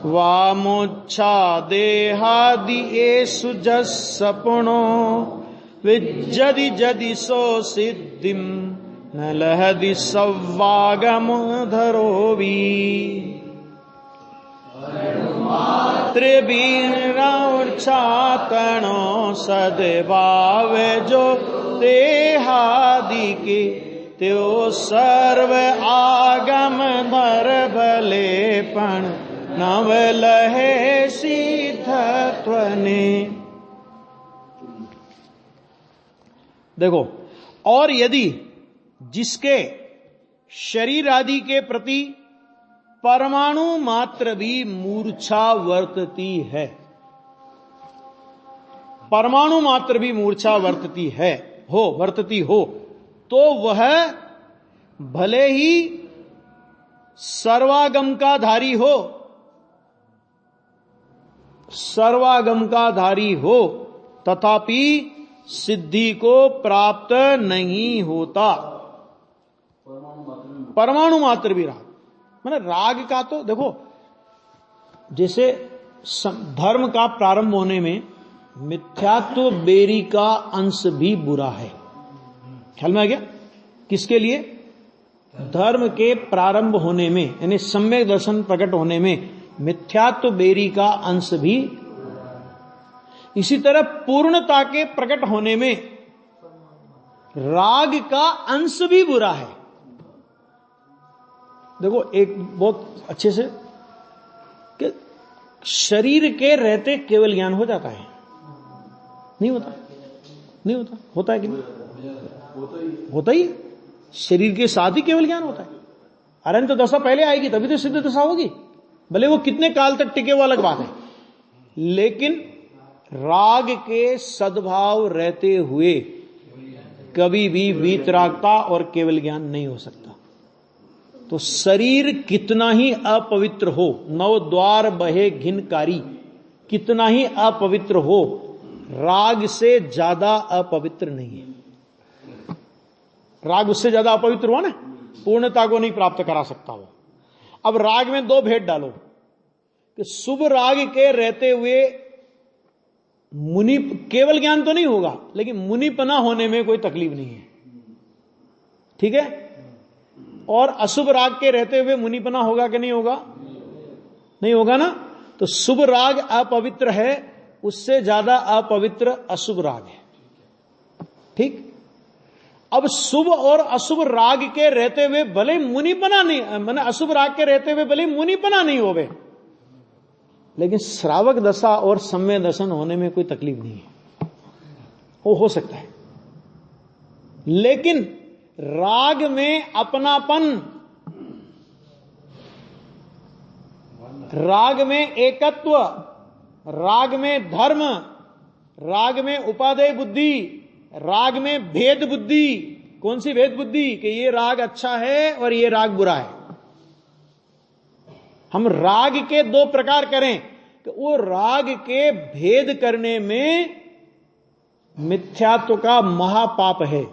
वामोच्छा देहादि एषु जस्सपुनो विज्जति जदि सो सिद्धिम न लहदि सव्वागमधरोवी त्रिवीरौर्छातनो सद्भाव जो देहादि के त्यो सर्व आगम धर भलेपण नव लहे सिद्धत्वने। देखो, और यदि जिसके शरीर आदि के प्रति परमाणु मात्र भी मूर्छा वर्तती है, परमाणु मात्र भी मूर्छा वर्तती हो, तो वह भले ही सर्वागम का धारी हो, तथापि सिद्धि को प्राप्त नहीं होता। परमाणु मात्र भी राग, मतलब राग का तो देखो, जैसे धर्म का प्रारंभ होने में मिथ्यात्व बेरी का अंश भी बुरा है। ख्याल में आ गया? किसके लिए? धर्म के प्रारंभ होने में, यानी सम्यक दर्शन प्रकट होने में मिथ्यात्व बेरी का अंश भी, इसी तरह पूर्णता के प्रकट होने में राग का अंश भी बुरा है। देखो एक बहुत अच्छे से कि शरीर के रहते केवल ज्ञान हो जाता है? नहीं होता, नहीं होता। होता है कि नहीं? होता ही। शरीर के साथ ही केवल ज्ञान होता है। अनंत दशा पहले आएगी तभी तो सिद्ध दशा होगी, भले वो कितने काल तक टिके वो अलग बात है। लेकिन राग के सद्भाव रहते हुए कभी भी वीतरागता और केवल ज्ञान नहीं हो सकता। तो शरीर कितना ही अपवित्र हो, नव द्वार बहे घिनकारी, कितना ही अपवित्र हो, राग से ज्यादा अपवित्र नहीं है। राग उससे ज्यादा अपवित्र हुआ ना, पूर्णता को नहीं प्राप्त करा सकता वो। अब राग में दो भेद डालो कि शुभ राग के रहते हुए मुनि, केवल ज्ञान तो नहीं होगा लेकिन मुनिपना होने में कोई तकलीफ नहीं है, ठीक है। और अशुभ राग के रहते हुए मुनिपना होगा कि नहीं होगा? नहीं होगा ना। तो शुभ राग अपवित्र है, उससे ज्यादा अपवित्र अशुभ राग है, ठीक। अब शुभ और अशुभ राग के रहते हुए भले मुनिपना नहीं, माने अशुभ राग के रहते हुए भले मुनिपना नहीं होवे, लेकिन श्रावक दशा और सम्य दर्शन होने में कोई तकलीफ नहीं है, वो हो सकता है। लेकिन राग में अपनापन, राग में एकत्व, राग में धर्म, राग में उपादेय बुद्धि, राग में भेद बुद्धि। कौन सी भेद बुद्धि? कि ये राग अच्छा है और ये राग बुरा है। हम राग के दो प्रकार करें कि वो राग के भेद करने में मिथ्यात्व का महापाप है,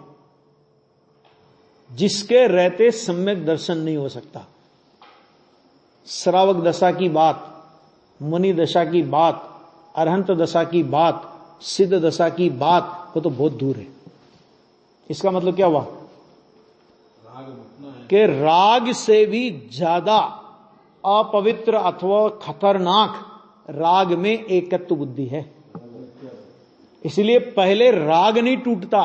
जिसके रहते सम्यक दर्शन नहीं हो सकता। श्रावक दशा की बात, मुनि दशा की बात, अरहंत दशा की बात, सिद्ध दशा की बात, वो तो बहुत दूर है। इसका मतलब क्या हुआ? कि राग से भी ज्यादा अपवित्र अथवा खतरनाक राग में एकत्व बुद्धि है। इसलिए पहले राग नहीं टूटता,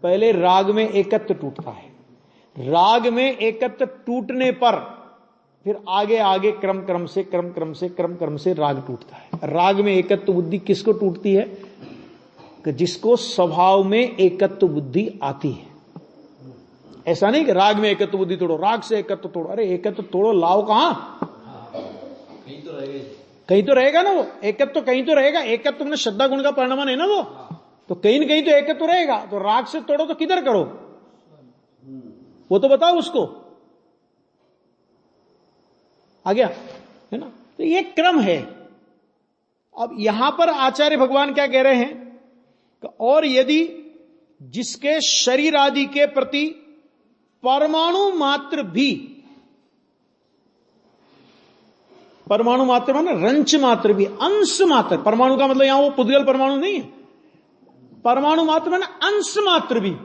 पहले राग में एकत्व टूटता है। राग में एकत्व टूटने पर फिर आगे आगे क्रम क्रम से राग टूटता है। राग में एकत्व बुद्धि किसको टूटती है? कि जिसको स्वभाव में एकत्व बुद्धि आती है। ऐसा नहीं कि राग में एकत्व बुद्धि तोड़ो, राग से एकत्व तोड़ो। अरे एकत्व तोड़ो, लाओ कहां? कहीं तो रहेगा ना वो एकत्व, तो कहीं तो रहेगा। एकत्व में श्रद्धा गुण का परिणाम है ना वो, तो कहीं न कहीं तो एकत्व रहेगा। तो राग से तोड़ो तो किधर करो, वो तो बताओ उसको। आ गया है ना? तो ये क्रम है। अब यहां पर आचार्य भगवान क्या कह रहे हैं कि और यदि जिसके शरीर आदि के प्रति परमाणु मात्र भी, परमाणु मात्र माने रंच मात्र भी, अंश मात्र, परमाणु का मतलब यहां वो पुद्गल परमाणु नहीं है, परमाणु मात्र माने अंश मात्र भी,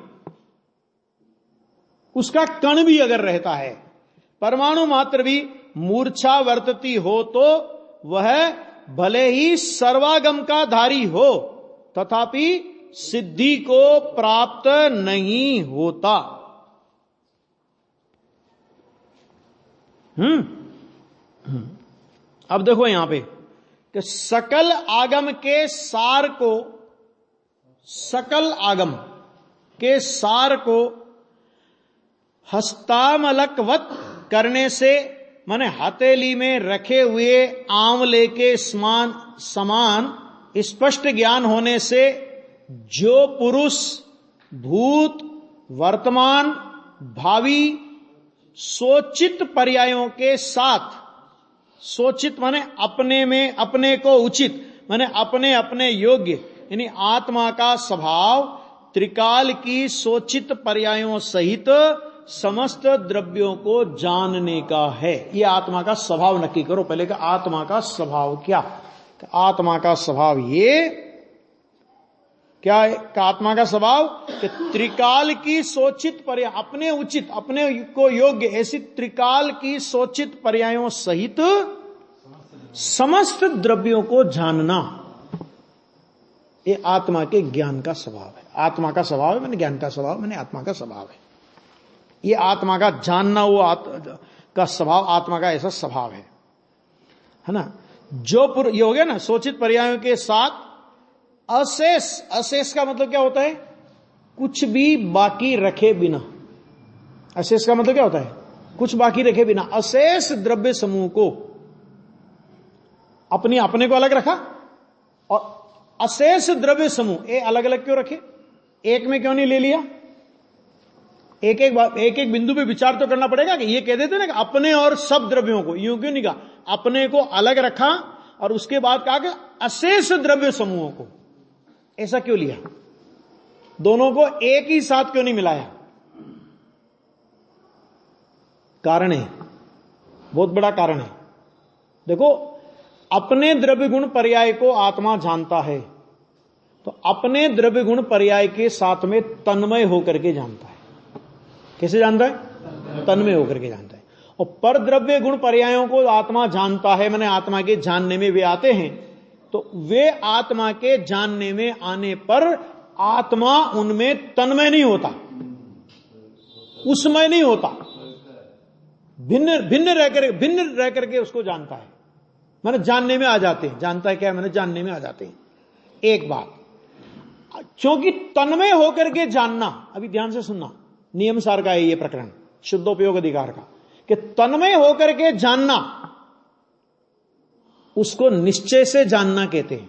उसका कण भी अगर रहता है, परमाणु मात्र भी मूर्छा वर्तती हो तो वह भले ही सर्वागम का धारी हो तथापि सिद्धि को प्राप्त नहीं होता। अब देखो यहां पे कि सकल आगम के सार को, सकल आगम के सार को हस्तामलकवत करने से, माने हथेली में रखे हुए आंवले के समान स्पष्ट ज्ञान होने से जो पुरुष भूत वर्तमान भावी सोचित पर्यायों के साथ, सोचित माने अपने में अपने को उचित, माने अपने अपने योग्य, यानी आत्मा का स्वभाव त्रिकाल की सोचित पर्यायों सहित समस्त द्रव्यों को जानने का है। ये आत्मा का स्वभाव नक्की करो पहले का। आत्मा का स्वभाव क्या? आत्मा का स्वभाव ये क्या है? आत्मा का स्वभाव कि त्रिकाल की सोचित पर्याय, अपने उचित, अपने को योग्य, ऐसी त्रिकाल की सोचित पर्यायों सहित समस्त द्रव्यों को जानना, ये आत्मा के ज्ञान का स्वभाव है। आत्मा का स्वभाव है मैंने ज्ञान का स्वभाव, मैंने आत्मा का स्वभाव है। ये आत्मा का जानना, वो का स्वभाव, आत्मा का ऐसा स्वभाव है ना। जो ये हो गया ना सोचित पर्यायों के साथ अशेष। अशेष का मतलब क्या होता है? कुछ भी बाकी रखे बिना। अशेष का मतलब क्या होता है? कुछ बाकी रखे बिना। अशेष द्रव्य समूह को, अपने को अलग रखा और अशेष द्रव्य समूह ये अलग अलग क्यों रखे? एक में क्यों नहीं ले लिया? एक एक बिंदु पे विचार तो करना पड़ेगा कि ये कह देते ना कि अपने और सब द्रव्यों को, यूं क्यों नहीं कहा? अपने को अलग रखा और उसके बाद कहा कि अशेष द्रव्य समूहों को। ऐसा क्यों लिया? दोनों को एक ही साथ क्यों नहीं मिलाया? कारण है, बहुत बड़ा कारण है। देखो, अपने द्रव्य गुण पर्याय को आत्मा जानता है तो अपने द्रव्य गुण पर्याय के साथ में तन्मय होकर के जानता है। कैसे जानता है? तन्मय होकर के जानता है। और पर द्रव्य गुण पर्यायों को आत्मा जानता है, माने आत्मा के जानने में वे आते हैं, तो वे आत्मा के जानने में आने पर आत्मा उनमें तन्मय नहीं होता, उसमय नहीं होता, भिन्न रह करके उसको जानता है, माने जानने में आ जाते हैं। जानता है क्या? माने जानने में आ जाते हैं। एक बात, क्योंकि तन्मय होकर के जानना, अभी ध्यान से सुनना, नियम सार का है ये प्रकरण, शुद्धोपयोग अधिकार का, कि तन्मय होकर के जानना उसको निश्चय से जानना कहते हैं।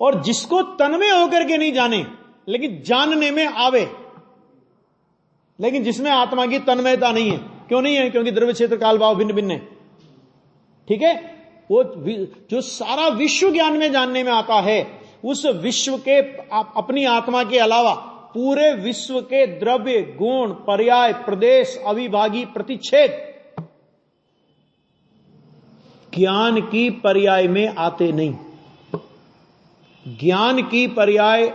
और जिसको तन्मय होकर के नहीं जाने लेकिन जानने में आवे, लेकिन जिसमें आत्मा की तन्मयता नहीं है। क्यों नहीं है? क्योंकि द्रव्य क्षेत्र काल भाव भिन्न भिन्न है। ठीक है, वो जो सारा विश्व ज्ञान में जानने में आता है, उस विश्व के अपनी आत्मा के अलावा पूरे विश्व के द्रव्य, गुण, पर्याय, प्रदेश, अविभागी, प्रतिच्छेद ज्ञान की पर्याय में आते नहीं। ज्ञान की पर्याय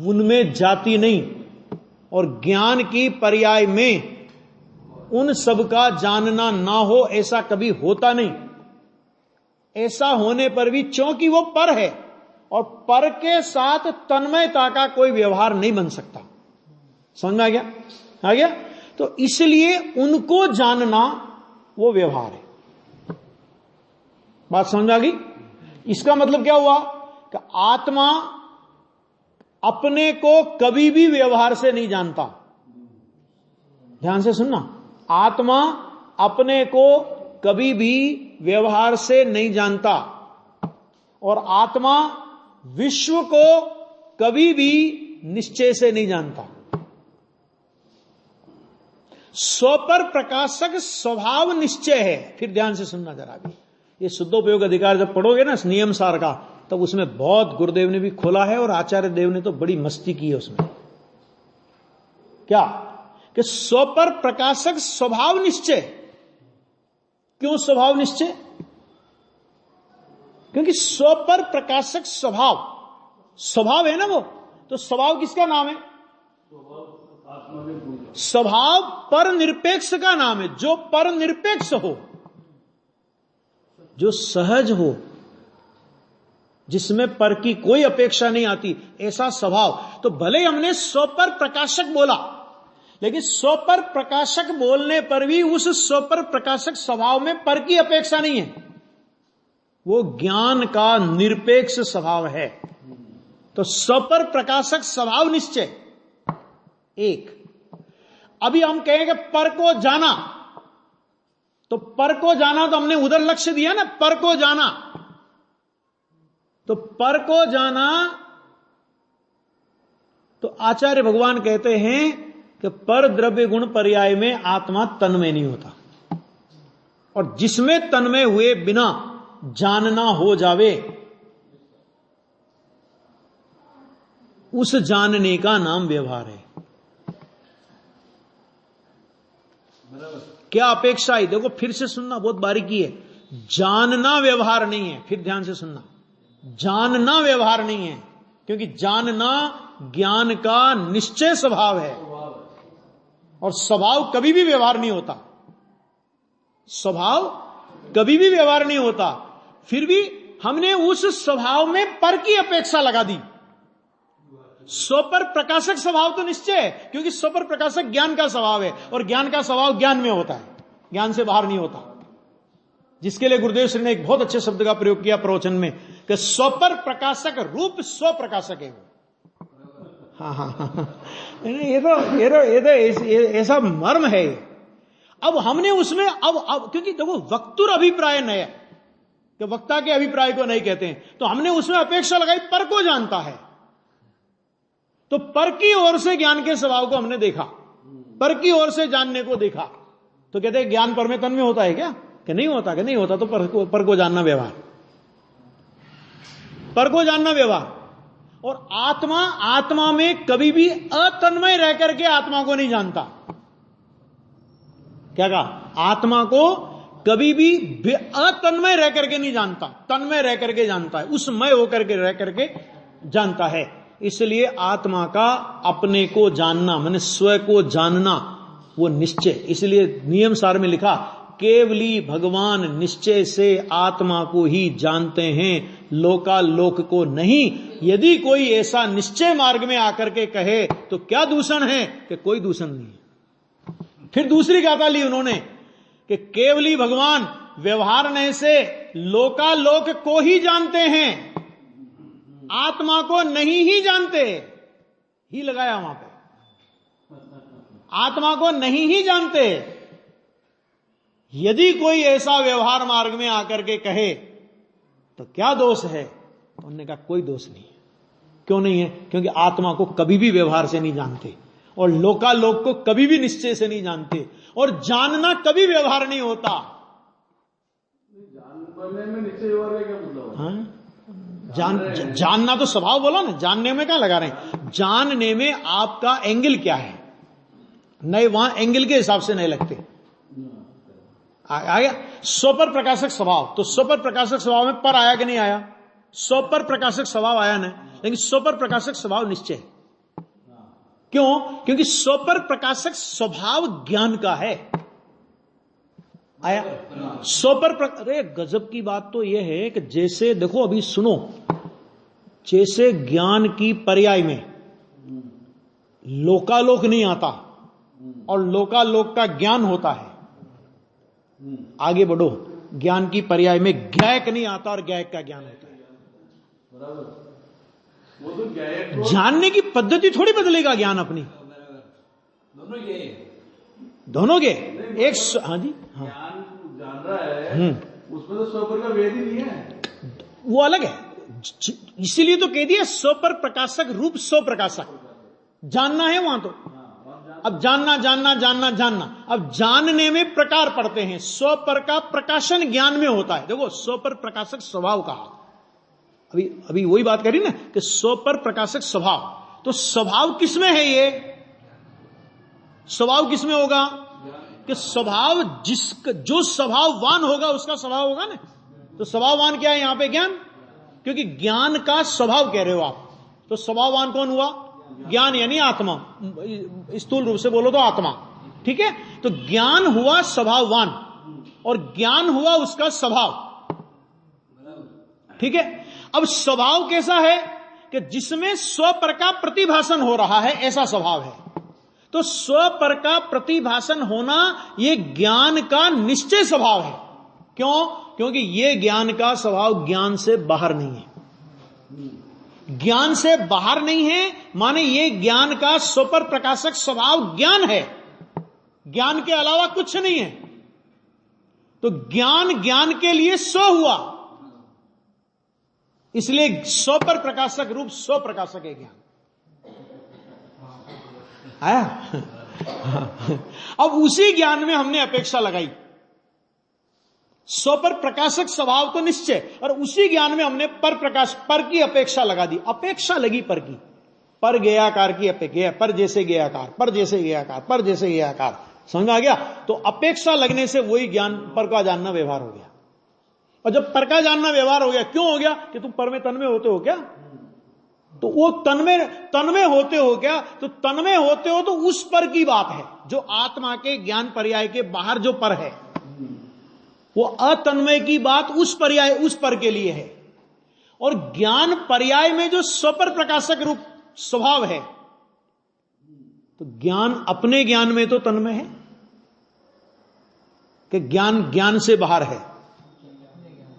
उनमें जाती नहीं, और ज्ञान की पर्याय में उन सब का जानना ना हो ऐसा कभी होता नहीं। ऐसा होने पर भी क्योंकि वो पर है, और पर के साथ तन्मयता का कोई व्यवहार नहीं बन सकता। समझ में आ गया? आ गया? तो इसलिए उनको जानना वो व्यवहार है। बात समझ आ गई? इसका मतलब क्या हुआ कि आत्मा अपने को कभी भी व्यवहार से नहीं जानता। ध्यान से सुनना, आत्मा अपने को कभी भी व्यवहार से नहीं जानता, और आत्मा विश्व को कभी भी निश्चय से नहीं जानता। स्वपर प्रकाशक स्वभाव निश्चय है। फिर ध्यान से सुनना जरा भी, ये शुद्धोपयोग अधिकार जब पढ़ोगे ना नियम सार का, तब उसमें बहुत गुरुदेव ने भी खोला है और आचार्य देव ने तो बड़ी मस्ती की है उसमें। क्या कि स्वपर प्रकाशक स्वभाव निश्चय। क्यों स्वभाव निश्चय? क्योंकि स्वपर प्रकाशक स्वभाव, स्वभाव है ना वो, तो स्वभाव किसका नाम है? स्वभाव पर निरपेक्ष का नाम है। जो पर निरपेक्ष हो, जो सहज हो, जिसमें पर की कोई अपेक्षा नहीं आती, ऐसा स्वभाव। तो भले हमने स्वपर प्रकाशक बोला, लेकिन स्वपर प्रकाशक बोलने पर भी उस स्वपर प्रकाशक स्वभाव में पर की अपेक्षा नहीं है। वो ज्ञान का निरपेक्ष स्वभाव है। तो स्वपर प्रकाशक स्वभाव निश्चय एक। अभी हम कहेंगे पर को जाना, तो पर को जाना तो हमने उधर लक्ष्य दिया ना, पर को जाना। तो पर को जाना, तो आचार्य भगवान कहते हैं कि पर द्रव्य गुण पर्याय में आत्मा तन्मय नहीं होता, और जिसमें तन्मय हुए बिना जानना हो जावे, उस जानने का नाम व्यवहार है। क्या अपेक्षा है? देखो फिर से सुनना, बहुत बारीकी है। जानना व्यवहार नहीं है। फिर ध्यान से सुनना, जानना व्यवहार नहीं है, क्योंकि जानना ज्ञान का निश्चय स्वभाव है, और स्वभाव कभी भी व्यवहार नहीं होता। स्वभाव कभी भी व्यवहार नहीं होता। फिर भी हमने उस स्वभाव में पर की अपेक्षा लगा दी। स्वपर प्रकाशक स्वभाव तो निश्चय है, क्योंकि स्वपर प्रकाशक ज्ञान का स्वभाव है, और ज्ञान का स्वभाव ज्ञान में होता है, ज्ञान से बाहर नहीं होता। जिसके लिए गुरुदेव श्री ने एक बहुत अच्छे शब्द का प्रयोग किया प्रवचन में कि स्वपर प्रकाशक रूप स्व प्रकाशक है वो। हाँ, ये तो ऐसा मर्म है। अब हमने उसमें अब क्योंकि देखो वक्तुर अभिप्राय नया, कि वक्ता के अभिप्राय को नहीं कहते हैं, तो हमने उसमें अपेक्षा लगाई पर को जानता है। तो पर की ओर से ज्ञान के स्वभाव को हमने देखा, पर की ओर से जानने को देखा, तो कहते हैं ज्ञान पर में तन में होता है क्या? कि नहीं होता। कि नहीं होता, तो पर को जानना व्यवहार, पर को जानना व्यवहार। और आत्मा में कभी भी अतन्मय रह करके आत्मा को नहीं जानता। क्या कहा? आत्मा को कभी भी अतन्मय रह करके नहीं जानता, तन्मय रह करके जानता है, उसमय होकर के रह करके जानता है। इसलिए आत्मा का अपने को जानना, माने स्व को जानना, वो निश्चय। इसलिए नियम सार में लिखा, केवली भगवान निश्चय से आत्मा को ही जानते हैं, लोकालोक को नहीं। यदि कोई ऐसा निश्चय मार्ग में आकर के कहे तो क्या दूषण है? कि कोई दूषण नहीं है। फिर दूसरी गाथा ली उन्होंने कि केवली भगवान व्यवहार से लोकालोक को ही जानते हैं, आत्मा को नहीं ही जानते। ही लगाया वहां पे, आत्मा को नहीं ही जानते। यदि कोई ऐसा व्यवहार मार्ग में आकर के कहे तो क्या दोष है? उन्होंने कहा कोई दोष नहीं है। क्यों नहीं है? क्योंकि आत्मा को कभी भी व्यवहार से नहीं जानते और लोकालोक को कभी भी निश्चय से नहीं जानते, और जानना कभी व्यवहार नहीं होता। जानने में निश्चय व्यवहार का क्या मतलब? हाँ, जानना तो स्वभाव बोला ना, जानने में क्या लगा रहे हैं? जानने में आपका एंगल क्या है, नए वहां एंगल के हिसाब से नहीं लगते। आ गया स्वपर प्रकाशक स्वभाव, तो स्वपर प्रकाशक स्वभाव में पर आया कि नहीं आया? स्वपर प्रकाशक स्वभाव आया नहीं, लेकिन स्वपर प्रकाशक स्वभाव निश्चय। क्यों? क्योंकि स्वपर प्रकाशक स्वभाव ज्ञान का है। आया स्वपर अरे गजब की बात तो यह है कि जैसे देखो अभी सुनो, जैसे ज्ञान की पर्याय में लोकालोक नहीं आता और लोकालोक का ज्ञान होता है, आगे बढ़ो, ज्ञान की पर्याय में ज्ञायक नहीं आता और ज्ञायक का ज्ञान होता है। वो तो ज्ञायक जानने की पद्धति थोड़ी बदलेगा ज्ञान अपनी, दोनों के एक हाँ जी, हाँ जान रहा है, उसमें तो स्वपर का वेद ही नहीं है, वो अलग है। इसीलिए तो कह दिया स्वपर प्रकाशक रूप स्व प्रकाशक, जानना है वहां तो। अब जानना जानना जानना जानना, अब जानने में प्रकार पड़ते हैं। स्वपर का प्रकाशन ज्ञान में होता है। देखो स्वपर प्रकाशक स्वभाव कहा, अभी वही बात करी ना कि स्वपर प्रकाशक स्वभाव, तो स्वभाव किसमें है? ये स्वभाव किसमें होगा? कि स्वभाव जो स्वभाववान होगा उसका स्वभाव होगा ना। तो स्वभाववान क्या है यहां पे? ज्ञान, क्योंकि ज्ञान का स्वभाव कह रहे हो आप, तो स्वभाववान कौन हुआ? ज्ञान यानी आत्मा, स्थूल रूप से बोलो तो आत्मा, ठीक है। तो ज्ञान हुआ स्वभाववान और ज्ञान हुआ उसका स्वभाव, ठीक है। अब स्वभाव कैसा है? कि जिसमें स्वपर का प्रतिभासन हो रहा है, ऐसा स्वभाव है। तो स्वपर का प्रतिभासन होना यह ज्ञान का निश्चय स्वभाव है। क्यों? क्योंकि यह ज्ञान का स्वभाव ज्ञान से बाहर नहीं है। ज्ञान से बाहर नहीं है माने यह ज्ञान का स्वपर प्रकाशक स्वभाव ज्ञान है, ज्ञान के अलावा कुछ नहीं है। तो ज्ञान ज्ञान के लिए स्व हुआ, इसलिए स्वपर प्रकाशक रूप स्व प्रकाशक है ज्ञान। आया? अब उसी ज्ञान में हमने अपेक्षा लगाई। स्वपर प्रकाशक स्वभाव तो निश्चय, और उसी ज्ञान में हमने पर प्रकाश, पर की अपेक्षा लगा दी। अपेक्षा लगी पर की, पर गयाकार की अपेक्षा, पर जैसे गयाकार, पर जैसे गयाकार, पर जैसे गयाकार, समझ आ गया? तो अपेक्षा लगने से वही ज्ञान पर का जानना व्यवहार हो गया। और जब पर का जानना व्यवहार हो गया, क्यों हो गया? कि तुम पर में तन्मय होते हो क्या? तो वो तन्मय होते हो क्या? तो तन्मय होते हो तो उस पर की बात है जो आत्मा के ज्ञान पर्याय के बाहर जो पर है, वो अतन्मय की बात उस पर्याय, उस पर के लिए है। और ज्ञान पर्याय में जो स्वपर प्रकाशक रूप स्वभाव है, तो ज्ञान अपने ज्ञान में तो तन्मय है कि ज्ञान ज्ञान से बाहर है।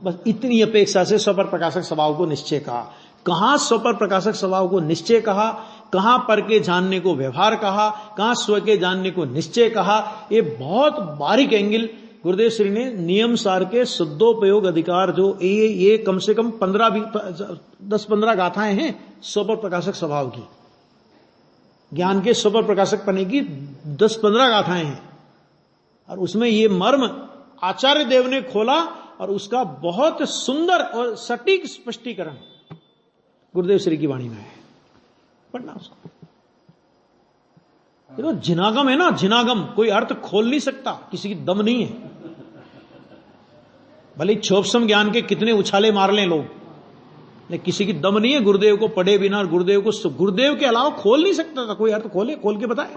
बस इतनी अपेक्षा से स्वपर प्रकाशक स्वभाव को निश्चय कहा। कहां स्वपर प्रकाशक स्वभाव को निश्चय कहा, कहां पर के जानने को व्यवहार कहा, कहां स्व के जानने को निश्चय कहा, ये बहुत बारीक एंगल गुरुदेव श्री ने नियम सार के शुद्धोपयोग अधिकार, जो ये कम से कम 10-15 गाथाएं हैं स्वपर प्रकाशक स्वभाव की, ज्ञान के स्वपर प्रकाशक पने की 10-15 गाथाएं हैं। और उसमें ये मर्म आचार्य देव ने खोला और उसका बहुत सुंदर और सटीक स्पष्टीकरण गुरुदेव श्री की वाणी में है। पढ़ना उसको। ये तो जिनागम है ना, जिनागम कोई अर्थ खोल नहीं सकता, किसी की दम नहीं है। भले छोपसम ज्ञान के कितने उछाले मार लें लोग, लेकिन किसी की दम नहीं है गुरुदेव को पढ़े बिना, और गुरुदेव के अलावा खोल नहीं सकता था कोई अर्थ। खोल के बताए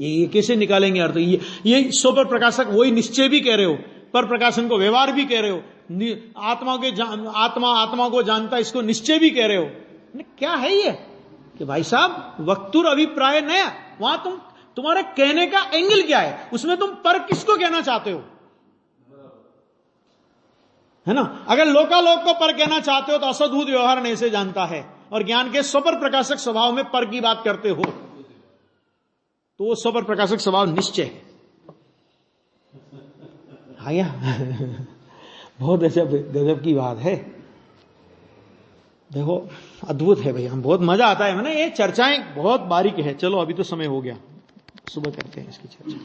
ये कैसे निकालेंगे अर्थ? ये स्वपर प्रकाशक वही निश्चय भी कह रहे हो, पर प्रकाशन को व्यवहार भी कह रहे हो, आत्मा को जानता इसको निश्चय भी कह रहे हो। क्या है ये कि भाई साहब वक्तुर अभिप्राय नया, वहां तुम्हारे कहने का एंगल क्या है, उसमें तुम पर किसको कहना चाहते हो, है ना? अगर लोकालोक को पर कहना चाहते हो तो असद्भुत व्यवहार नहीं से जानता है, और ज्ञान के स्वपर प्रकाशक स्वभाव में पर की बात करते हो, तो वो स्वपर प्रकाशक स्वभाव निश्चय है। बहुत गजब की बात है। देखो अद्भुत है भैया, बहुत मजा आता है। मैंने ये चर्चाएं बहुत बारीक है। चलो अभी तो समय हो गया, सुबह करते हैं इसकी चर्चा।